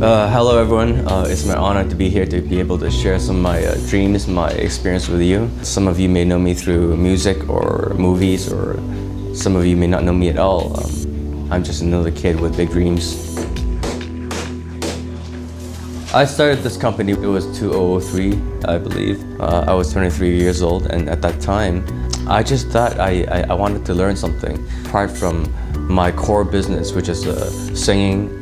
Hello everyone, it's my honor to be here to be able to share some of my dreams, my experience with you. Some of you may know me through music or movies, or some of you may not know me at all. I'm just another kid with big dreams. I started this company, it was 2003, I believe. I was 23 years old, and at that time, I just thought I wanted to learn something. Apart from my core business, which is singing,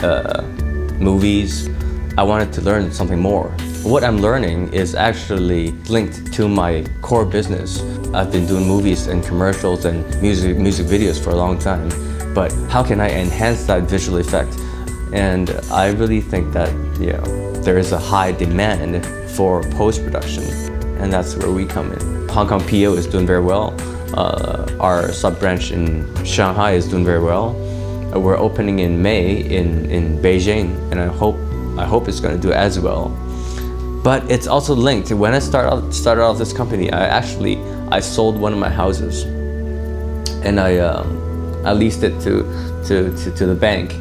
movies, I wanted to learn something more. What I'm learning is actually linked to my core business. I've been doing movies and commercials and music videos for a long time, but how can I enhance that visual effect? And I really think that there is a high demand for post-production, and that's where we come in. Hong Kong PO is doing very well. Our sub-branch in Shanghai is doing very well. We're opening in May in Beijing, and I hope it's going to do as well. But it's also linked. When I started off this company, I sold one of my houses, and I leased it to the bank,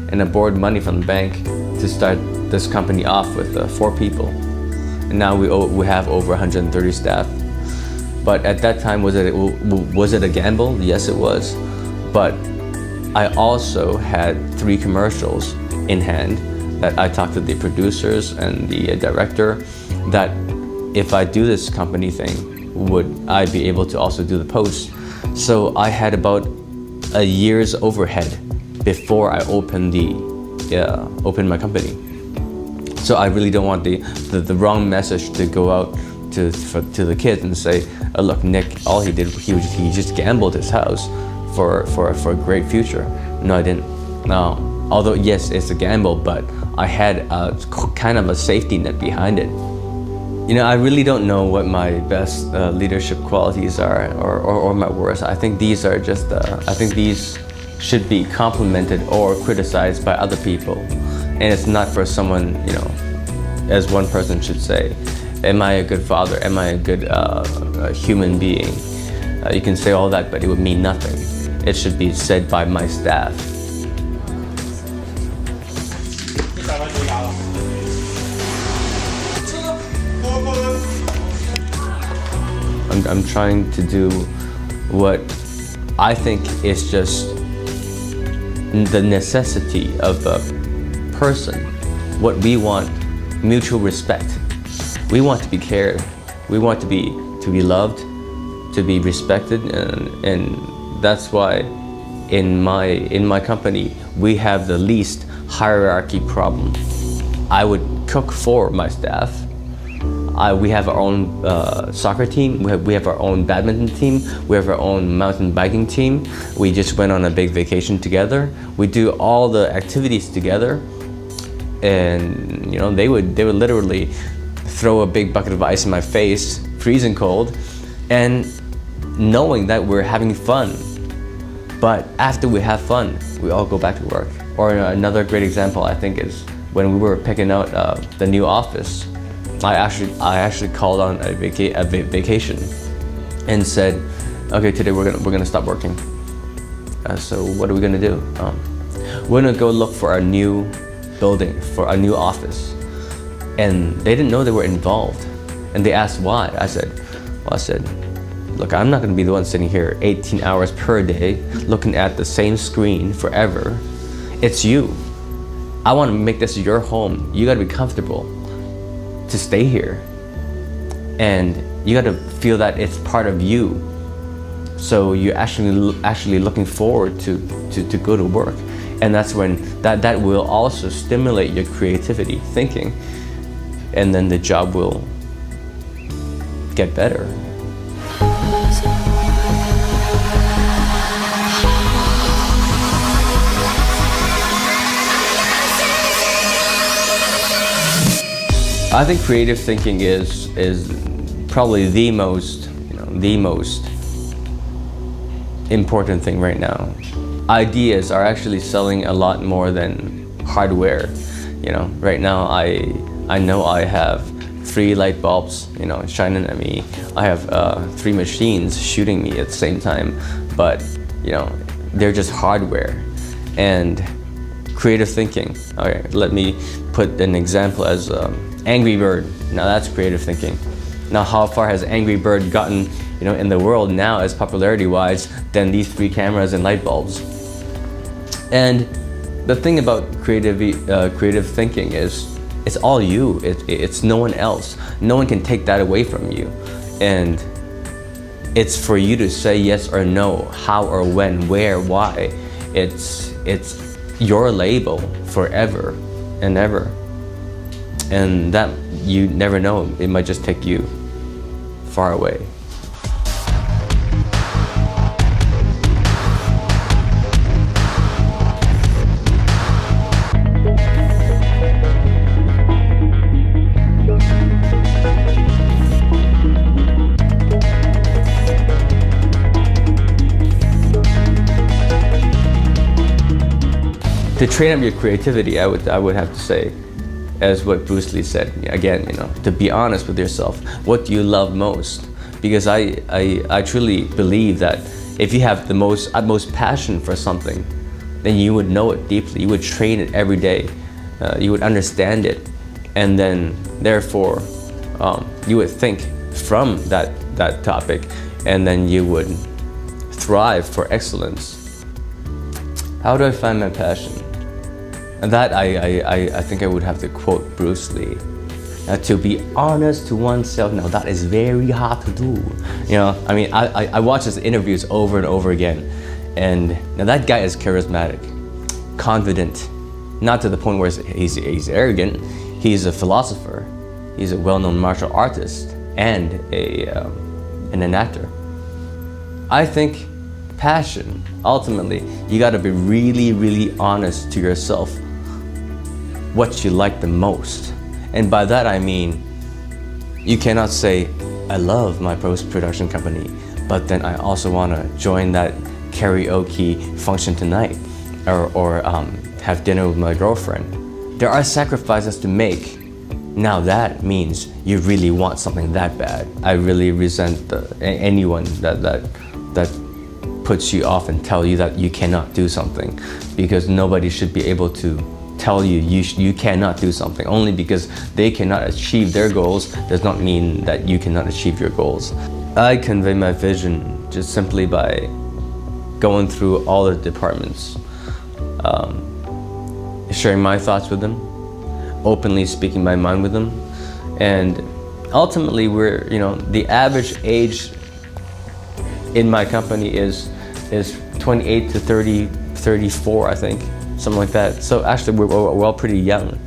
and I borrowed money from the bank to start this company off with 4 people, and now we have over 130 staff. But at that time, was it a gamble? Yes, it was. But I also had 3 commercials in hand that I talked to the producers and the director that if I do this company thing, would I be able to also do the post? So I had about a year's overhead before I opened my company. So I really don't want the wrong message to go out to the kids and say, oh, look, Nick, all he did, he just gambled his house for a great future. No, I didn't. No. Although yes, it's a gamble, but I had a kind of a safety net behind it. I really don't know what my best leadership qualities are or my worst. I think these are just I think these should be complimented or criticized by other people, and it's not for someone, as one person should say, am I a good father? Am I a good human being? You can say all that, but it would mean nothing. It should be said by my staff. I'm trying to do what I think is just the necessity of a person. What we want, mutual respect. We want to be cared. We want to be loved, to be respected, and that's why in my company we have the least hierarchy problem. I would cook for my staff. We have our own soccer team. We have our own badminton team. We have our own mountain biking team. We just went on a big vacation together. We do all the activities together, and they would literally throw a big bucket of ice in my face, freezing cold, and knowing that we're having fun. But after we have fun, we all go back to work. Or another great example, I think, is when we were picking out the new office. I actually called on a vacation and said, okay, today we're gonna stop working. So what are we gonna do? We're gonna go look for a new building, for a new office. And they didn't know they were involved. And they asked why. I said, look, I'm not gonna be the one sitting here 18 hours per day looking at the same screen forever. It's you. I wanna make this your home. You gotta be comfortable to stay here. And you gotta feel that it's part of you. So you're actually looking forward to go to work. And that's when that will also stimulate your creativity, thinking. And then the job will get better. I think creative thinking is probably the most important thing right now. Ideas are actually selling a lot more than hardware. Right now I know I have 3 light bulbs, shining at me. I have 3 machines shooting me at the same time, but they're just hardware. And creative thinking. Okay, let me put an example as Angry Bird. Now that's creative thinking. Now how far has Angry Bird gotten, in the world now as popularity-wise than these 3 cameras and light bulbs? And the thing about creative thinking is it's all you. It's no one else. No one can take that away from you. And it's for you to say yes or no, how or when, where, why. It's your label forever and ever. And that you never know, it might just take you far away. To train up your creativity, I would have to say, as what Bruce Lee said, again, to be honest with yourself. What do you love most? Because I truly believe that if you have the utmost passion for something, then you would know it deeply. You would train it every day. You would understand it, and then therefore you would think from that topic, and then you would thrive for excellence. How do I find my passion? And that I think I would have to quote Bruce Lee. To be honest to oneself, now that is very hard to do. I watch his interviews over and over again, and now that guy is charismatic, confident, not to the point where he's arrogant. He's a philosopher. He's a well-known martial artist and an actor. I think passion, ultimately, you got to be really, really honest to yourself what you like the most. And by that I mean, you cannot say, I love my post-production company, but then I also want to join that karaoke function tonight, or have dinner with my girlfriend. There are sacrifices to make. Now that means you really want something that bad. I really resent anyone that puts you off and tell you that you cannot do something, because nobody should be able to tell you cannot do something. Only because they cannot achieve their goals does not mean that you cannot achieve your goals. I convey my vision just simply by going through all the departments, sharing my thoughts with them, openly speaking my mind with them, and ultimately the average age in my company is 28 to 34, I think, something like that. So actually we're all pretty young,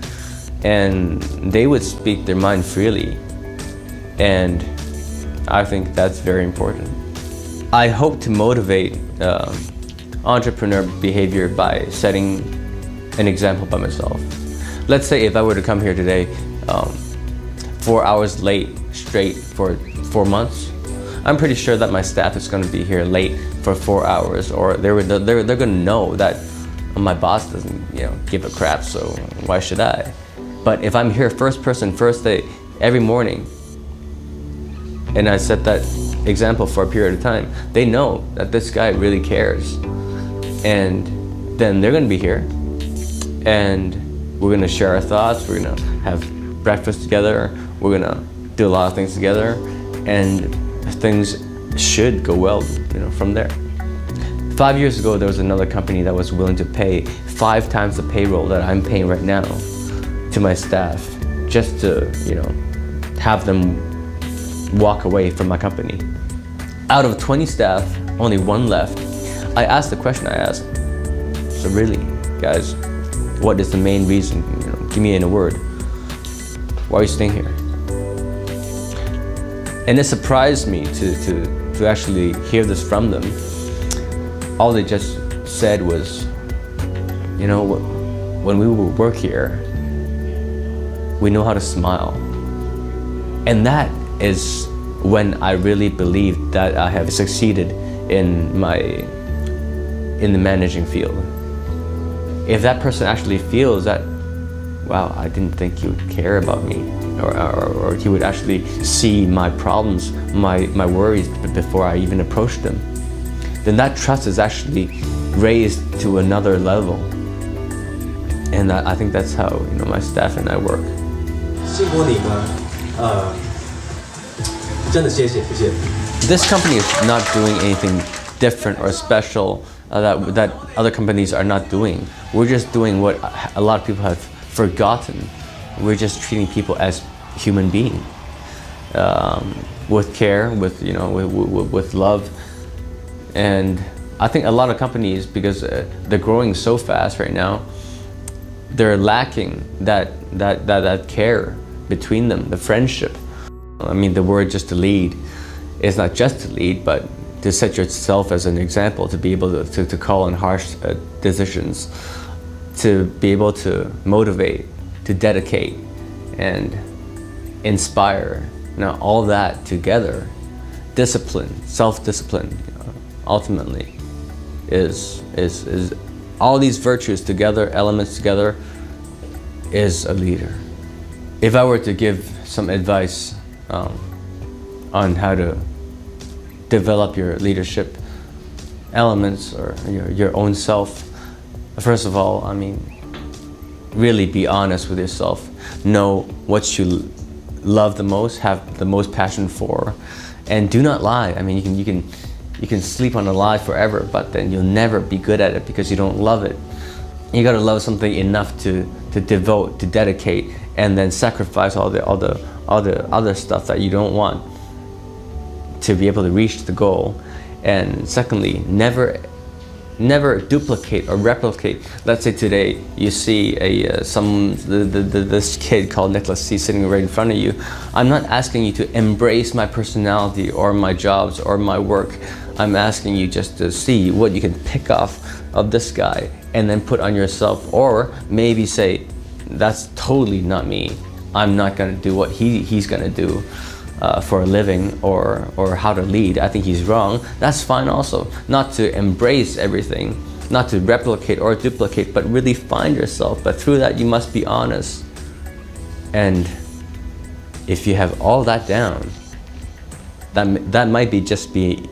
and they would speak their mind freely, and I think that's very important. I hope to motivate entrepreneur behavior by setting an example by myself. Let's say if I were to come here today 4 hours late straight for 4 months, I'm pretty sure that my staff is going to be here late for 4 hours, or they're going to know that my boss doesn't give a crap, so why should I? But if I'm here first day every morning, and I set that example for a period of time, they know that this guy really cares, and then they're going to be here, and we're going to share our thoughts, we're going to have breakfast together, we're going to do a lot of things together, and things should go well from there. 5 years ago, there was another company that was willing to pay 5 times the payroll that I'm paying right now to my staff, just to have them walk away from my company. Out of 20 staff, only 1 left. I asked the question I asked, so really, guys, what is the main reason? Give me in a word. Why are you staying here? And it surprised me to actually hear this from them. All they just said was, when we work here, we know how to smile. And that is when I really believe that I have succeeded in the managing field. If that person actually feels that, wow, I didn't think you would care about me, or he would actually see my problems, my worries before I even approached them, then that trust is actually raised to another level. And I think that's how my staff and I work. 辛苦你们，真的谢谢。 This company is not doing anything different or special that other companies are not doing. We're just doing what a lot of people have forgotten. We're just treating people as human beings, with care, with love. And I think a lot of companies, because they're growing so fast right now, they're lacking that care between them, the friendship. I mean, the word just to lead is not just to lead, but to set yourself as an example, to be able to call in harsh decisions, to be able to motivate, to dedicate, and inspire. Now, all that together, discipline, self-discipline, ultimately, is all these virtues together, elements together, is a leader. If I were to give some advice on how to develop your leadership elements or your own self, first of all, I mean, really be honest with yourself. Know what you love the most, have the most passion for, and do not lie. I mean, you can sleep on a lie forever, but then you'll never be good at it because you don't love it. You gotta love something enough to devote, to dedicate, and then sacrifice all the other stuff that you don't want to be able to reach the goal. And secondly, never duplicate or replicate. Let's say today you see this kid called Nicholas C sitting right in front of you. I'm not asking you to embrace my personality or my jobs or my work. I'm asking you just to see what you can pick off of this guy and then put on yourself, or maybe say, that's totally not me. I'm not gonna do what he's gonna do for a living, or how to lead. I think he's wrong. That's fine also. Not to embrace everything, not to replicate or duplicate, but really find yourself. But through that, you must be honest. And if you have all that down, that might just be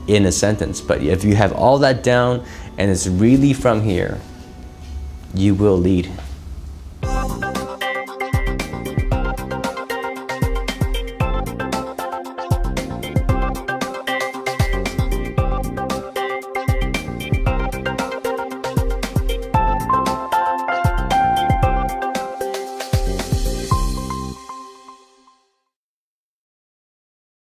in a sentence, but if you have all that down and it's really from here, you will lead.